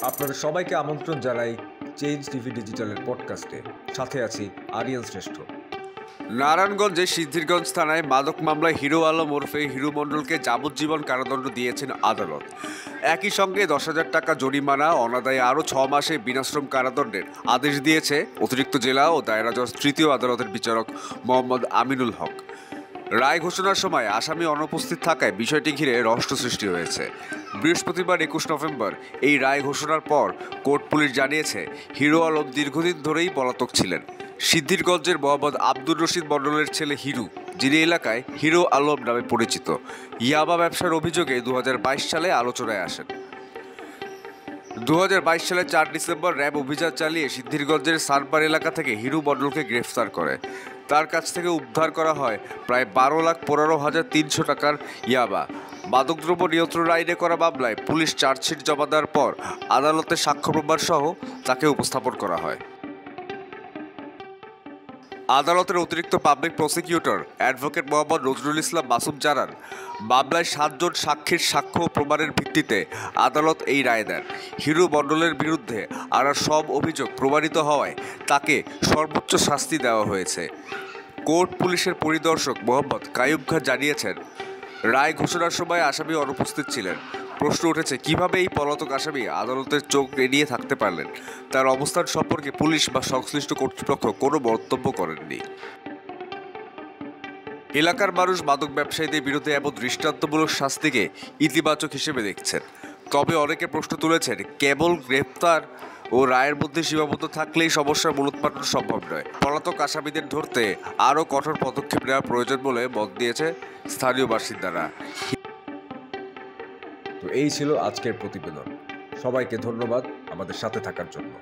আপনাদের সবাইকে আমন্ত্রণ জানাই চেঞ্জ টিভি ডিজিটালের পডকাস্টে। সাথে আছি আরিয়ান শ্রেষ্ঠ। নারায়ণগঞ্জের সিদ্ধিরগঞ্জ থানায় মাদক মামলায় হিরো আলম ওরফে হিরো মণ্ডলকে যাবজ্জীবন কারাদণ্ড দিয়েছেন আদালত। একই সঙ্গে 10,000 টাকা জরিমানা, অনাদায়ে আরও 6 মাসে বিনাশ্রম কারাদণ্ডের আদেশ দিয়েছে অতিরিক্ত জেলা ও দায়রা জজ তৃতীয় আদালতের বিচারক মোহাম্মদ আমিনুল হক। রায় ঘোষণার সময় আসামি অনুপস্থিত থাকায় বিষয়টি ঘিরে রহস্য সৃষ্টি হয়েছে। বৃহস্পতিবার 21 নভেম্বর এই রায় ঘোষণার পর কোর্ট পুলিশ জানিয়েছে হিরো আলম দীর্ঘদিন ধরেই পলাতক ছিলেন। সিদ্ধিরগঞ্জের মোহাম্মদ আব্দুর রশিদ মণ্ডলের ছেলে হিরু, যিনি এলাকায় হিরো আলম নামে পরিচিত, ইয়াবা ব্যবসার অভিযোগে 2022 সালে আলোচনায় আসেন। 2022 সালের 4 ডিসেম্বর র্যাব অভিযান চালিয়ে সিদ্ধিরগঞ্জের সারপার এলাকা থেকে হিরু মণ্ডলকে গ্রেফতার করে। তার কাছ থেকে উদ্ধার করা হয় প্রায় 12,15,300 টাকার ইয়াবা। মাদকদ্রব্য নিয়ন্ত্রণ আইনে করা মামলায় পুলিশ চার্জশিট জমা দেওয়ার পর আদালতে সাক্ষ্য প্রমাণ সহ তাকে উপস্থাপন করা হয়। আদালতের অতিরিক্ত public prosecutor advocate Mohammad Nazrul Islam Masum জানান, মামলায় 7 জন সাক্ষীর সাক্ষ্য ও প্রমাণের ভিত্তিতে আদালত এই রায় দেন। হিরু মণ্ডলের বিরুদ্ধে আনা সব অভিযোগ প্রমাণিত হওয়ায় তাকে সর্বোচ্চ শাস্তি দেওয়া হয়েছে। কোর্ট পুলিশের পরিদর্শক মোহাম্মদ কাইয়ুব খান জানিয়েছেন, রায় ঘোষণার সময় আসামি অনুপস্থিত ছিলেন। প্রশ্ন উঠেছে, কিভাবে এই পলাতক আসামি আদালতের চোখ এড়িয়ে থাকতে পারলেন। তার অবস্থান সম্পর্কে পুলিশ বা সংশ্লিষ্ট কর্তৃপক্ষ কোনো মন্তব্য করেননি। এলাকার মানুষ মাদক ব্যবসায়ীদের বিরুদ্ধে এমন দৃষ্টান্তমূলক শাস্তিকে ইতিবাচক হিসেবে দেখছেন। তবে অনেকে প্রশ্ন তুলেছেন, কেবল গ্রেপ্তার ও রায়ের মধ্যে সীমাবদ্ধ থাকলেই সমস্যার মূলোৎপাটন সম্ভব নয়। পলাতক আসামিদের ধরতে আরও কঠোর পদক্ষেপ নেওয়া প্রয়োজন বলে মত দিয়েছে স্থানীয় বাসিন্দারা। তো এই ছিল আজকের প্রতিবেদন। সবাইকে ধন্যবাদ আমাদের সাথে থাকার জন্য।